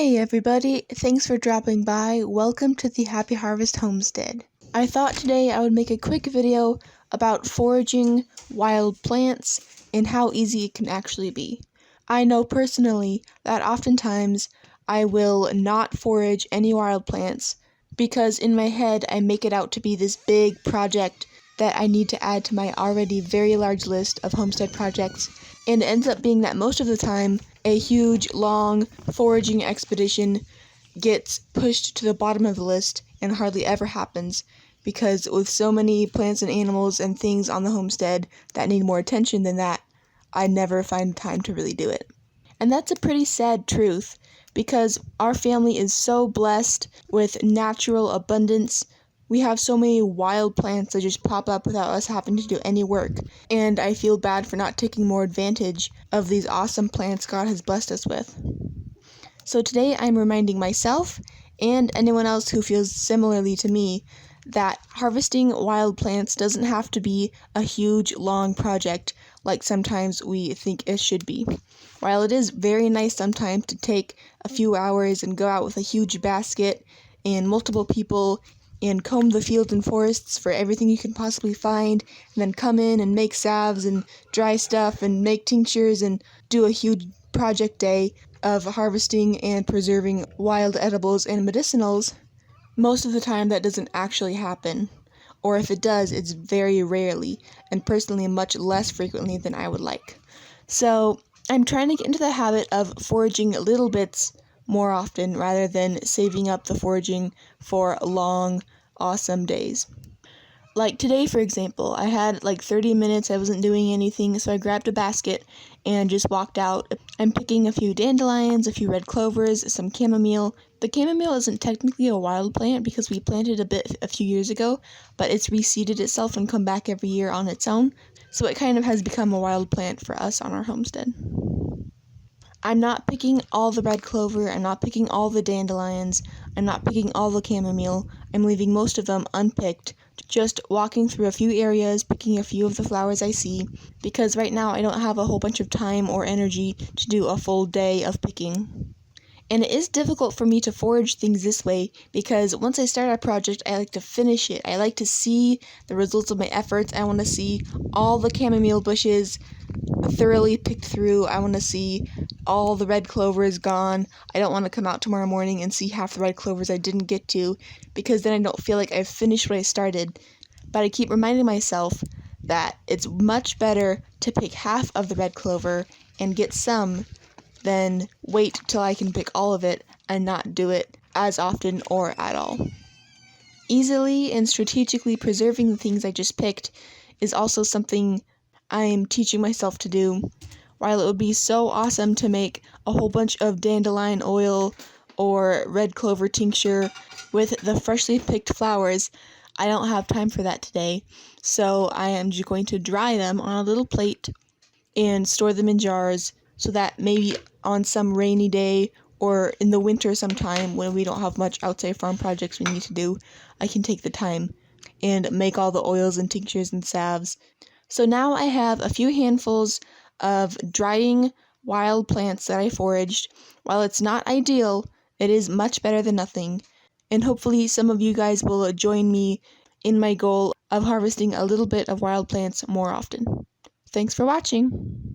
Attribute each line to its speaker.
Speaker 1: Hey everybody, thanks for dropping by. Welcome to the Happy Harvest Homestead. I thought today I would make a quick video about foraging wild plants and how easy it can actually be. I know personally that oftentimes I will not forage any wild plants because in my head I make it out to be this big project that I need to add to my already very large list of homestead projects, and it ends up being that most of the time a huge, long foraging expedition gets pushed to the bottom of the list and hardly ever happens because with so many plants and animals and things on the homestead that need more attention than that, I never find time to really do it. And that's a pretty sad truth because our family is so blessed with natural abundance. We have so many wild plants that just pop up without us having to do any work, and I feel bad for not taking more advantage of these awesome plants God has blessed us with. So today I'm reminding myself and anyone else who feels similarly to me that harvesting wild plants doesn't have to be a huge, long project like sometimes we think it should be. While it is very nice sometimes to take a few hours and go out with a huge basket and multiple people and comb the fields and forests for everything you can possibly find, and then come in and make salves and dry stuff and make tinctures and do a huge project day of harvesting and preserving wild edibles and medicinals, most of the time that doesn't actually happen. Or if it does, it's very rarely, and personally much less frequently than I would like. So I'm trying to get into the habit of foraging little bits more often rather than saving up the foraging for long, awesome days. Like today, for example, I had like 30 minutes, I wasn't doing anything, so I grabbed a basket and just walked out. I'm picking a few dandelions, a few red clovers, some chamomile. The chamomile isn't technically a wild plant because we planted a few years ago, but it's reseeded itself and come back every year on its own, so it kind of has become a wild plant for us on our homestead. I'm not picking all the red clover, I'm not picking all the dandelions, I'm not picking all the chamomile, I'm leaving most of them unpicked, just walking through a few areas, picking a few of the flowers I see, because right now I don't have a whole bunch of time or energy to do a full day of picking. And it is difficult for me to forage things this way because once I start a project, I like to finish it. I like to see the results of my efforts. I want to see all the chamomile bushes thoroughly picked through. I want to see all the red clovers gone. I don't want to come out tomorrow morning and see half the red clovers I didn't get to because then I don't feel like I've finished what I started. But I keep reminding myself that it's much better to pick half of the red clover and get some than wait till I can pick all of it and not do it as often or at all. Easily and strategically preserving the things I just picked is also something I'm teaching myself to do. While it would be so awesome to make a whole bunch of dandelion oil or red clover tincture with the freshly picked flowers, I don't have time for that today, so I am just going to dry them on a little plate and store them in jars so that maybe on some rainy day or in the winter sometime when we don't have much outside farm projects we need to do, I can take the time and make all the oils and tinctures and salves. So now I have a few handfuls of drying wild plants that I foraged. While it's not ideal, it is much better than nothing, and hopefully some of you guys will join me in my goal of harvesting a little bit of wild plants more often. Thanks for watching!